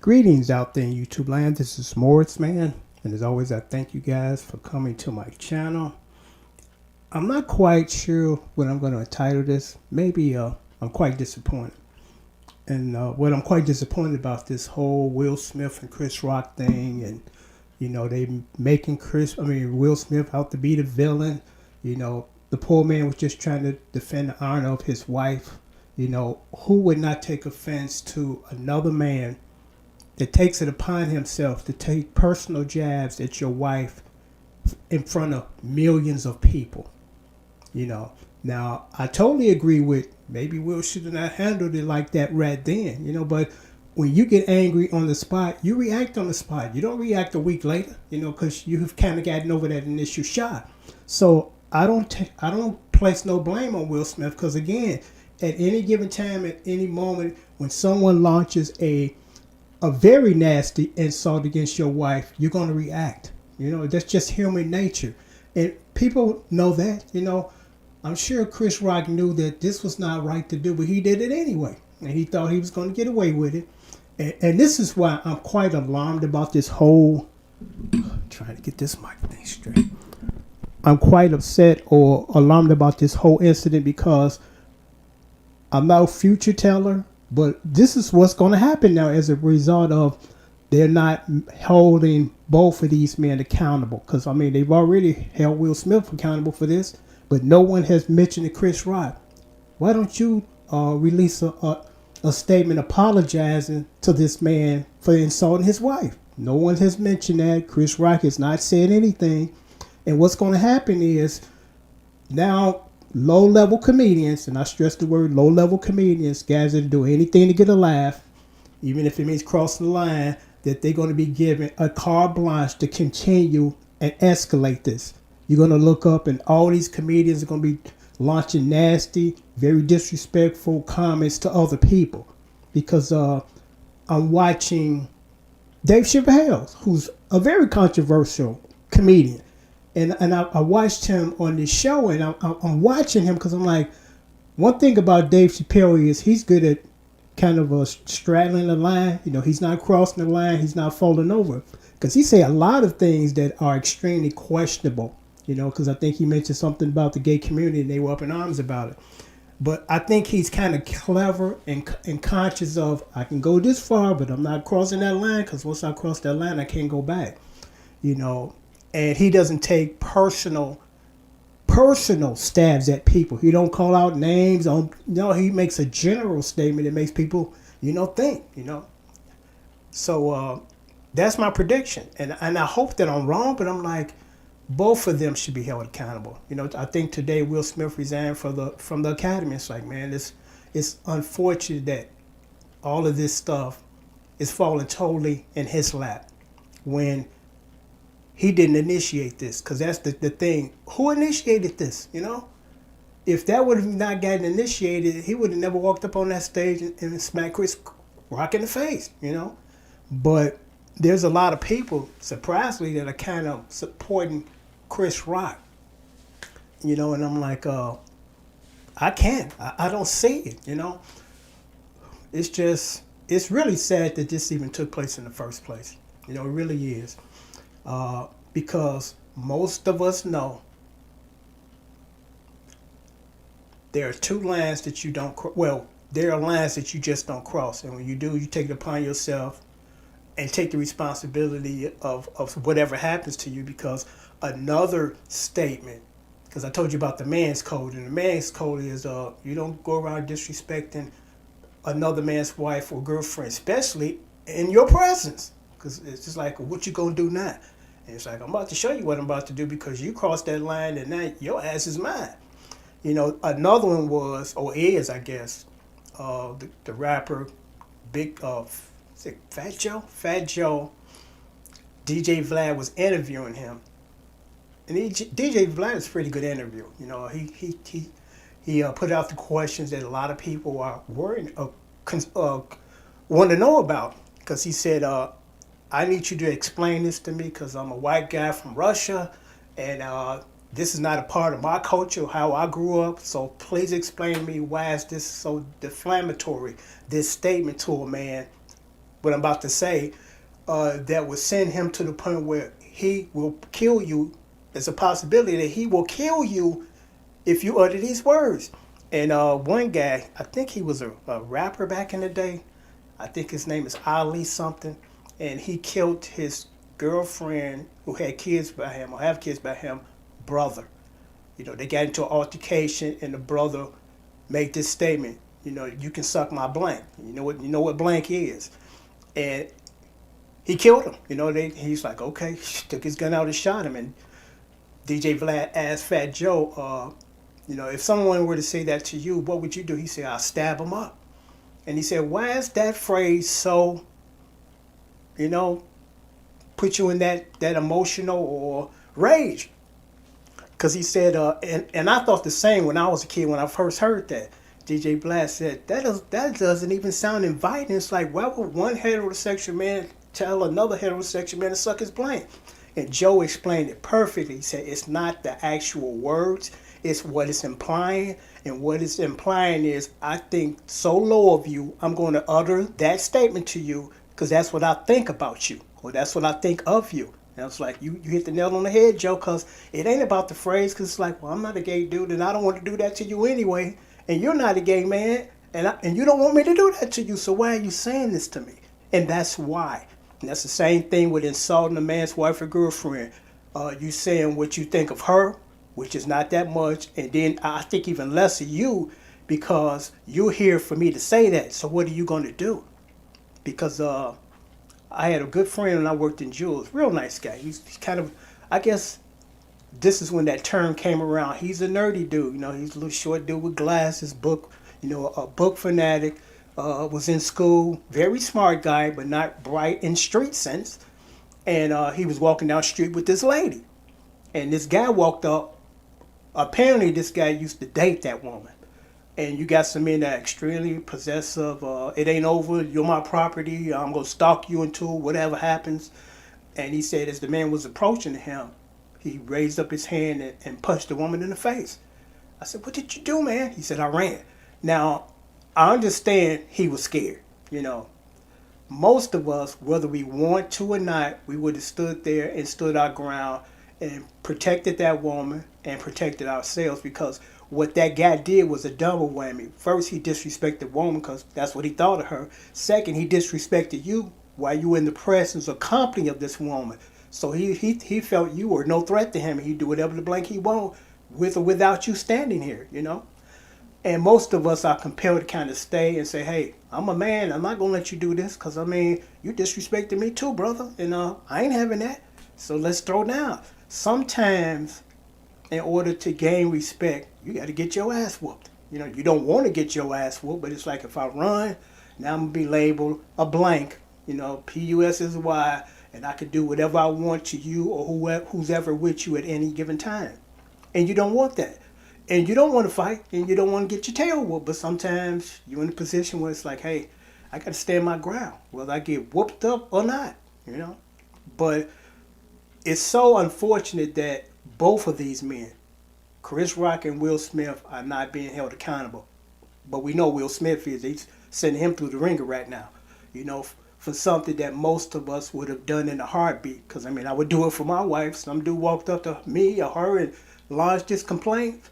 Greetings out there in YouTube land. This is Morris Man, and as always, I thank you guys for coming to my channel. I'm not quite sure what I'm going to entitle this. Maybe I'm quite disappointed. And what I'm quite disappointed about this whole Will Smith and Chris Rock thing, and they making Will Smith out to be the villain. The poor man was just trying to defend the honor of his wife. Who would not take offense to another man that takes it upon himself to take personal jabs at your wife in front of millions of people? Now I totally agree with maybe Will should have not handled it like that right then, but when you get angry on the spot, you react on the spot. You don't react a week later, because you've kind of gotten over that initial shot. So I don't place no blame on Will Smith, because again, at any given time, at any moment, when someone launches a very nasty insult against your wife, you're going to react. That's just human nature. And people know that. I'm sure Chris Rock knew that this was not right to do, but he did it anyway. And he thought he was going to get away with it. And this is why I'm quite alarmed about this whole, trying to get this mic thing straight. I'm quite upset or alarmed about this whole incident, because I'm no future teller, but this is what's going to happen now as a result of they're not holding both of these men accountable. Because, they've already held Will Smith accountable for this, but no one has mentioned Chris Rock. Why don't you release a statement apologizing to this man for insulting his wife? No one has mentioned that. Chris Rock has not said anything. And what's going to happen is now low-level comedians, and I stress the word low-level comedians, guys that do anything to get a laugh, even if it means crossing the line, that they're going to be given a carte blanche to continue and escalate this. You're going to look up and all these comedians are going to be launching nasty, very disrespectful comments to other people. Because I'm watching Dave Chappelle, who's a very controversial comedian. And I watched him on this show, and I'm watching him because I'm like, one thing about Dave Chappelle is he's good at kind of straddling the line. He's not crossing the line. He's not falling over. Because he say a lot of things that are extremely questionable, because I think he mentioned something about the gay community and they were up in arms about it. But I think he's kind of clever and conscious of, I can go this far, but I'm not crossing that line, because once I cross that line, I can't go back, And he doesn't take personal stabs at people. He don't call out names. He makes a general statement that makes people, think, So that's my prediction. And I hope that I'm wrong, but I'm like, both of them should be held accountable. I think today Will Smith resigned from the Academy. It's like, man, it's unfortunate that all of this stuff is falling totally in his lap when he didn't initiate this. Because that's the thing. Who initiated this, If that would have not gotten initiated, he would have never walked up on that stage and smacked Chris Rock in the face, But there's a lot of people, surprisingly, that are kind of supporting Chris Rock, And I'm like, I can't. I don't see it, It's really sad that this even took place in the first place. It really is. Because most of us know there are two lines that you don't there are lines that you just don't cross. And when you do, you take it upon yourself and take the responsibility of whatever happens to you, because another statement, because I told you about the man's code, and the man's code is you don't go around disrespecting another man's wife or girlfriend, especially in your presence. Because it's just like, what you gonna do now? And it's like, I'm about to show you what I'm about to do, because you crossed that line and now your ass is mine. Another one was, or is, I guess, the rapper, is it Fat Joe? Fat Joe, DJ Vlad was interviewing him. And DJ Vlad is a pretty good interview. He put out the questions that a lot of people are worried, want to know about. Because he said, I need you to explain this to me, because I'm a white guy from Russia, and this is not a part of my culture, how I grew up. So please explain to me, why is this so defamatory, this statement to a man what I'm about to say, that would send him to the point where he will kill you. There's a possibility that he will kill you if you utter these words. And one guy, I think he was a rapper back in the day. I think his name is Ali something. And he killed his girlfriend who had kids by him, or have kids by him, brother. You know, they got into an altercation, and the brother made this statement. You know, you can suck my blank. You know what blank is. And he killed him. You know, he's like, okay, took his gun out and shot him. And DJ Vlad asked Fat Joe, you know, if someone were to say that to you, what would you do? He said, I'll stab him up. And he said, why is that phrase so, you know, put you in that emotional or rage? Because he said, and I thought the same when I was a kid when I first heard that. DJ Vlad said, that doesn't even sound inviting. It's like, why would one heterosexual man tell another heterosexual man to suck his blank? And Joe explained it perfectly. He said, it's not the actual words, it's what it's implying. And what it's implying is, I think so low of you, I'm going to utter that statement to you because that's what I think about you, or that's what I think of you. And I was like, you hit the nail on the head, Joe, because it ain't about the phrase, because it's like, well, I'm not a gay dude, and I don't want to do that to you anyway. And you're not a gay man, and you don't want me to do that to you, so why are you saying this to me? And that's why. And that's the same thing with insulting a man's wife or girlfriend. You saying what you think of her, which is not that much, and then I think even less of you, because you're here for me to say that. So what are you going to do? Because I had a good friend and I worked in Jules, real nice guy. He's kind of, I guess this is when that term came around. He's a nerdy dude, you know, he's a little short dude with glasses, a book fanatic, was in school, very smart guy, but not bright in street sense. And he was walking down the street with this lady. And this guy walked up. Apparently this guy used to date that woman. And you got some men that are extremely possessive. It ain't over. You're my property. I'm going to stalk you until whatever happens. And he said as the man was approaching him, he raised up his hand and punched the woman in the face. I said, what did you do, man? He said, I ran. Now, I understand he was scared. You know, most of us, whether we want to or not, we would have stood there and stood our ground and protected that woman and protected ourselves, because what that guy did was a double whammy. First, he disrespected the woman because that's what he thought of her. Second, he disrespected you while you were in the presence or company of this woman. So he felt you were no threat to him, and he'd do whatever the blank he want with or without you standing here, you know. And most of us are compelled to kind of stay and say, hey, I'm a man. I'm not going to let you do this because, I mean, you disrespected me too, brother. And I ain't having that. So let's throw down. Sometimes, in order to gain respect, you got to get your ass whooped. You know, you don't want to get your ass whooped, but it's like if I run, now I'm going to be labeled a blank, you know, P-U-S-S-Y, and I could do whatever I want to you or who's ever with you at any given time. And you don't want that. And you don't want to fight, and you don't want to get your tail whooped, but sometimes you're in a position where it's like, hey, I got to stand my ground, whether I get whooped up or not, you know. But it's so unfortunate that both of these men, Chris Rock and Will Smith, are not being held accountable. But we know Will Smith is. He's sending him through the ringer right now, you know, for something that most of us would have done in a heartbeat. Because, I mean, I would do it for my wife. Some dude walked up to me or her and lodged this complaint.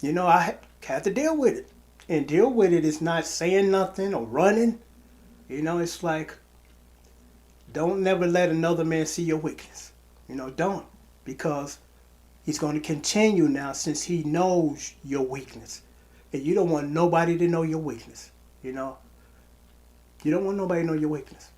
You know, I had to deal with it. And deal with it is not saying nothing or running. You know, it's like, don't never let another man see your weakness. You know, don't. Because he's going to continue now since he knows your weakness. And you don't want nobody to know your weakness. You know? You don't want nobody to know your weakness.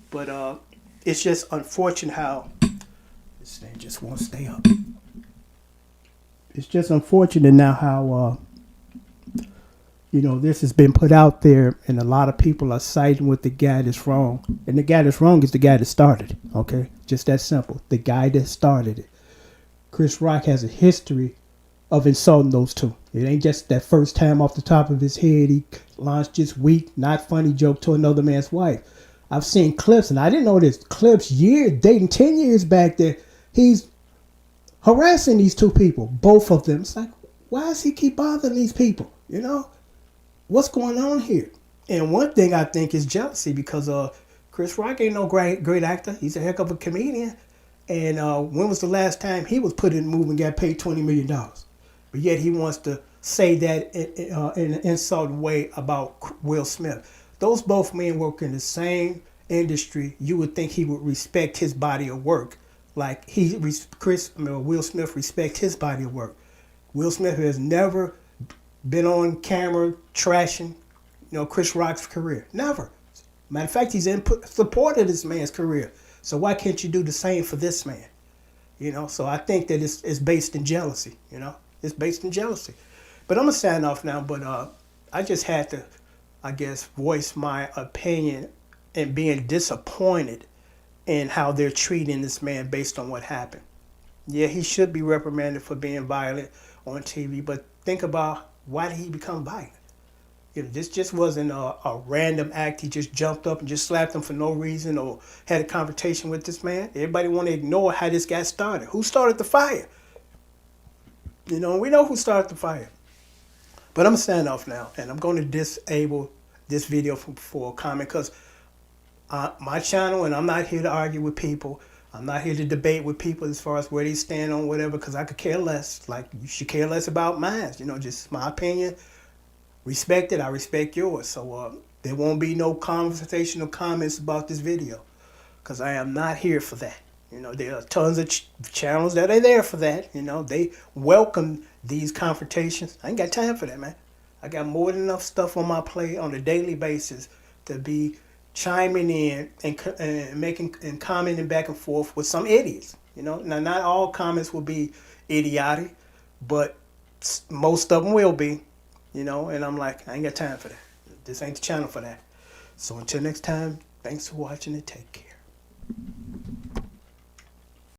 But it's just unfortunate how this thing just won't stay up. It's just unfortunate now how, you know, this has been put out there and a lot of people are siding with the guy that's wrong. And the guy that's wrong is the guy that started it, okay? Just that simple. The guy that started it. Chris Rock has a history of insulting those two. It ain't just that first time off the top of his head he launched this weak, not funny joke to another man's wife. I've seen clips, and I didn't know this, clips dating 10 years back that he's harassing these two people, both of them. It's like, why does he keep bothering these people? You know? What's going on here? And one thing I think is jealousy because Chris Rock ain't no great actor. He's a heck of a comedian. And when was the last time he was put in a movie and got paid $20 million? But yet he wants to say that in an insulting way about Will Smith. Those both men work in the same industry. You would think he would respect his body of work, like Will Smith respect his body of work. Will Smith has never been on camera trashing, Chris Rock's career. Never. Matter of fact, he's in support of this man's career. So why can't you do the same for this man? So I think that it's based in jealousy. It's based in jealousy. But I'm gonna sign off now. But I just had to, I guess, voice my opinion and being disappointed in how they're treating this man based on what happened. Yeah, he should be reprimanded for being violent on TV. But think about, why did he become violent? This just wasn't a random act. He just jumped up and just slapped him for no reason or had a confrontation with this man. Everybody want to ignore how this got started. Who started the fire? We know who started the fire. But I'm going to sign off now, and I'm going to disable this video for a comment because my channel, and I'm not here to argue with people. I'm not here to debate with people as far as where they stand on whatever, because I could care less. Like, you should care less about mine. Just my opinion. Respect it, I respect yours. So there won't be no conversational comments about this video because I am not here for that. There are tons of channels that are there for that. They welcome these confrontations. I ain't got time for that, man. I got more than enough stuff on my plate on a daily basis to be chiming in and making and commenting back and forth with some idiots. Now, not all comments will be idiotic, but most of them will be. And I'm like, I ain't got time for that. This ain't the channel for that. So until next time, thanks for watching and take care.